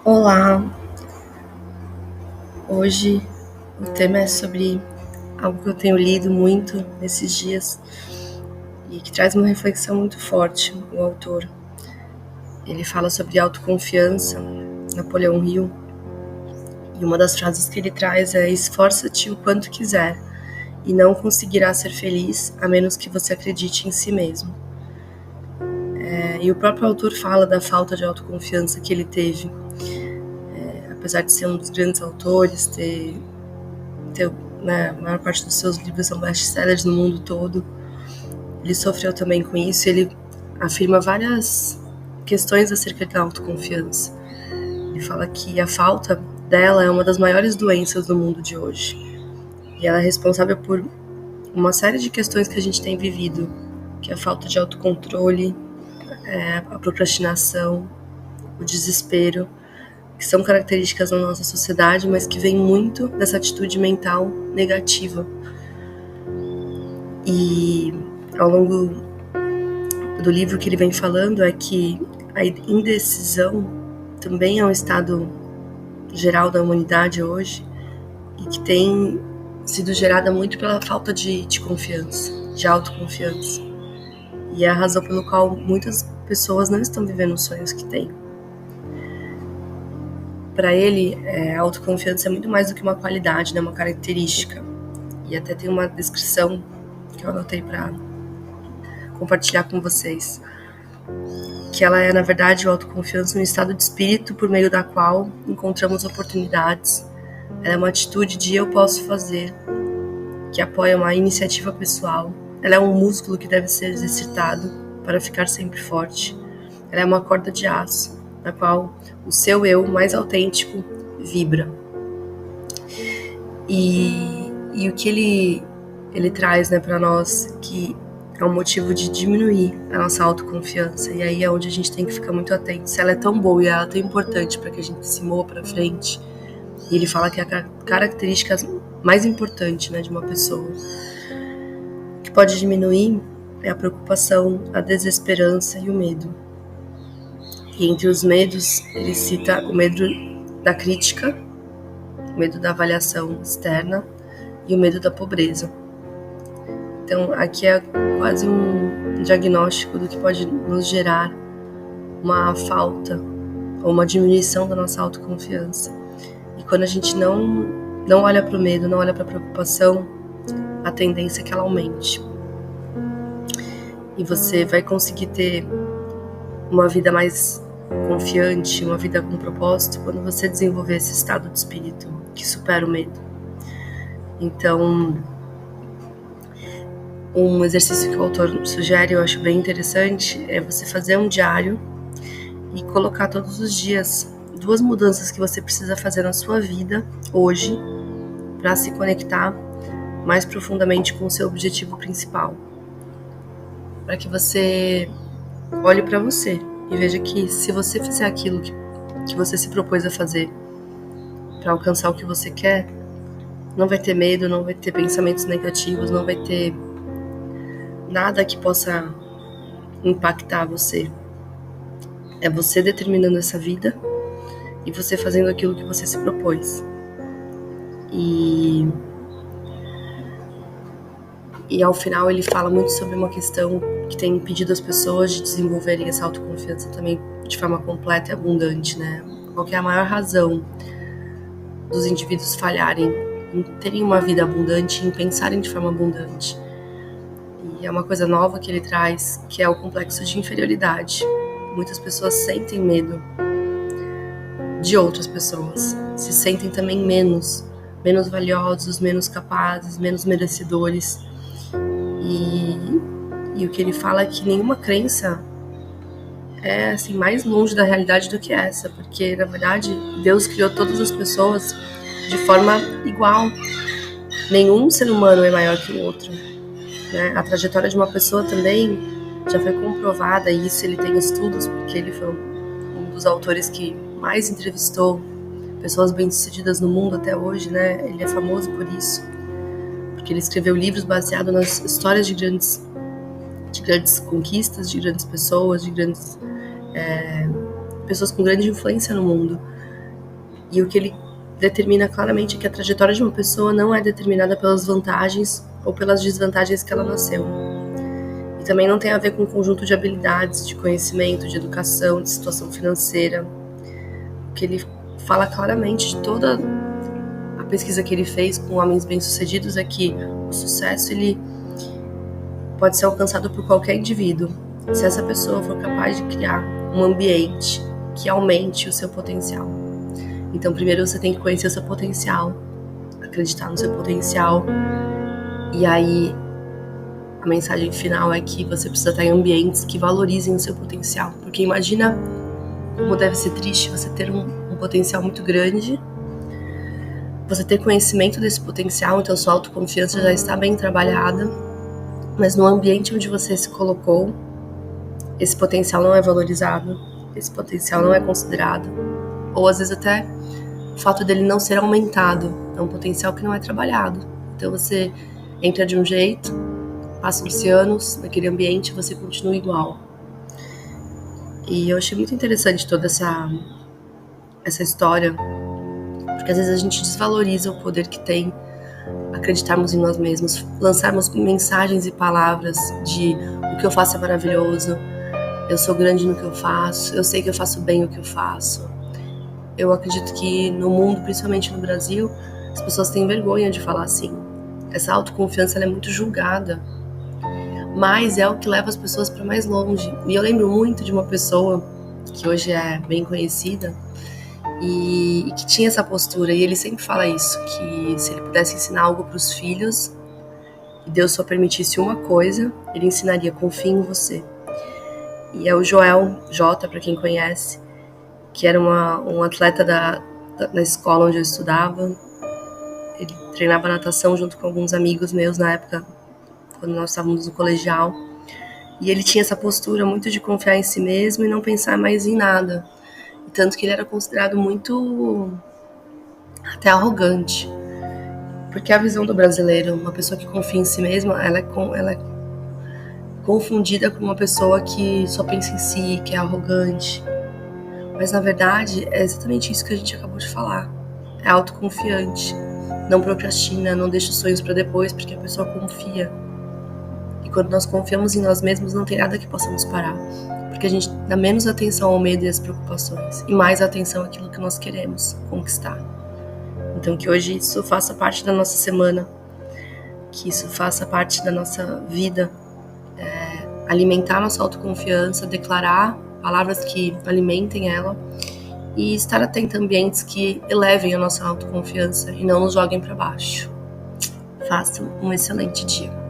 Olá, hoje o tema é sobre algo que eu tenho lido muito nesses dias e que traz uma reflexão muito forte. O autor, ele fala sobre autoconfiança, Napoleão Hill, e uma das frases que ele traz é: esforça-te o quanto quiser e não conseguirá ser feliz a menos que você acredite em si mesmo. E o próprio autor fala da falta de autoconfiança que ele teve. Apesar de ser um dos grandes autores, a maior parte dos seus livros são best-sellers no mundo todo, ele sofreu também com isso. Ele afirma várias questões acerca da autoconfiança. Ele fala que a falta dela é uma das maiores doenças do mundo de hoje. E ela é responsável por uma série de questões que a gente tem vivido, que é a falta de autocontrole, a procrastinação, o desespero, que são características da nossa sociedade, mas que vem muito dessa atitude mental negativa. E ao longo do livro que ele vem falando é que a indecisão também é um estado geral da humanidade hoje e que tem sido gerada muito pela falta de confiança, de autoconfiança. E é a razão pelo qual muitas pessoas não estão vivendo os sonhos que têm. Para ele, a autoconfiança é muito mais do que uma qualidade, né, uma característica. E até tem uma descrição que eu anotei para compartilhar com vocês, que ela é, na verdade, a autoconfiança, um estado de espírito por meio da qual encontramos oportunidades. Ela é uma atitude de eu posso fazer, que apoia uma iniciativa pessoal. Ela é um músculo que deve ser exercitado para ficar sempre forte. Ela é uma corda de aço, na qual o seu eu mais autêntico vibra. E o que ele traz, né, para nós, que é um motivo de diminuir a nossa autoconfiança. E aí é onde a gente tem que ficar muito atento. Se ela é tão boa e ela é tão importante para que a gente se mova para frente, e ele fala que é a característica mais importante, né, de uma pessoa. O que pode diminuir é a preocupação, a desesperança e o medo. E entre os medos, ele cita o medo da crítica, o medo da avaliação externa e o medo da pobreza. Então, aqui é quase um diagnóstico do que pode nos gerar uma falta ou uma diminuição da nossa autoconfiança. E quando a gente não olha para o medo, não olha para a preocupação, a tendência é que ela aumente. E você vai conseguir ter uma vida mais confiante, uma vida com propósito, quando você desenvolver esse estado de espírito que supera o medo. Então, um exercício que o autor sugere, eu acho bem interessante, é você fazer um diário e colocar todos os dias 2 mudanças que você precisa fazer na sua vida hoje para se conectar mais profundamente com o seu objetivo principal. Para que você olhe para você e veja que se você fizer aquilo que você se propôs a fazer para alcançar o que você quer, não vai ter medo, não vai ter pensamentos negativos, não vai ter nada que possa impactar você. É você determinando essa vida e você fazendo aquilo que você se propôs. E ao final ele fala muito sobre uma questão que tem impedido as pessoas de desenvolverem essa autoconfiança também de forma completa e abundante, né? Qual que é a maior razão dos indivíduos falharem em terem uma vida abundante, em pensarem de forma abundante? E é uma coisa nova que ele traz, que é o complexo de inferioridade. Muitas pessoas sentem medo de outras pessoas, se sentem também menos valiosos, menos capazes, menos merecedores. E o que ele fala é que nenhuma crença é assim, mais longe da realidade do que essa, porque na verdade Deus criou todas as pessoas de forma igual. Nenhum ser humano é maior que o outro, né? A trajetória de uma pessoa também já foi comprovada, e isso ele tem estudos, porque ele foi um dos autores que mais entrevistou pessoas bem-sucedidas no mundo até hoje, né? Ele é famoso por isso, porque ele escreveu livros baseados nas histórias de grandes conquistas, de grandes pessoas, de grandes pessoas com grande influência no mundo. E o que ele determina claramente é que a trajetória de uma pessoa não é determinada pelas vantagens ou pelas desvantagens que ela nasceu. E também não tem a ver com um conjunto de habilidades, de conhecimento, de educação, de situação financeira. O que ele fala claramente de toda a pesquisa que ele fez com homens bem-sucedidos é que o sucesso ele pode ser alcançado por qualquer indivíduo, se essa pessoa for capaz de criar um ambiente que aumente o seu potencial. Então, primeiro você tem que conhecer o seu potencial, acreditar no seu potencial, e aí a mensagem final é que você precisa estar em ambientes que valorizem o seu potencial, porque imagina como deve ser triste você ter um potencial muito grande, você ter conhecimento desse potencial, então sua autoconfiança já está bem trabalhada, mas no ambiente onde você se colocou, esse potencial não é valorizado, esse potencial não é considerado, ou às vezes até o fato dele não ser aumentado, é um potencial que não é trabalhado. Então você entra de um jeito, passam-se anos naquele ambiente e você continua igual. E eu achei muito interessante toda essa história, porque às vezes a gente desvaloriza o poder que tem acreditarmos em nós mesmos, lançarmos mensagens e palavras de o que eu faço é maravilhoso, eu sou grande no que eu faço, eu sei que eu faço bem o que eu faço. Eu acredito que no mundo, principalmente no Brasil, as pessoas têm vergonha de falar assim. Essa autoconfiança ela é muito julgada, mas é o que leva as pessoas para mais longe. E eu lembro muito de uma pessoa que hoje é bem conhecida e que tinha essa postura, e ele sempre fala isso, que se ele pudesse ensinar algo para os filhos e Deus só permitisse uma coisa, ele ensinaria: confie em você. E é o Joel J, para quem conhece, que era um atleta da escola onde eu estudava. Ele treinava natação junto com alguns amigos meus na época, quando nós estávamos no colegial. E ele tinha essa postura muito de confiar em si mesmo e não pensar mais em nada. E tanto que ele era considerado muito até arrogante. Porque a visão do brasileiro, uma pessoa que confia em si mesma, ela é confundida com uma pessoa que só pensa em si, que é arrogante. Mas na verdade é exatamente isso que a gente acabou de falar. É autoconfiante, não procrastina, não deixa os sonhos para depois, porque a pessoa confia. E quando nós confiamos em nós mesmos, não tem nada que possa nos parar, porque a gente dá menos atenção ao medo e às preocupações, e mais atenção àquilo que nós queremos conquistar. Então que hoje isso faça parte da nossa semana, que isso faça parte da nossa vida, alimentar nossa autoconfiança, declarar palavras que alimentem ela e estar atento a ambientes que elevem a nossa autoconfiança e não nos joguem para baixo. Faça um excelente dia.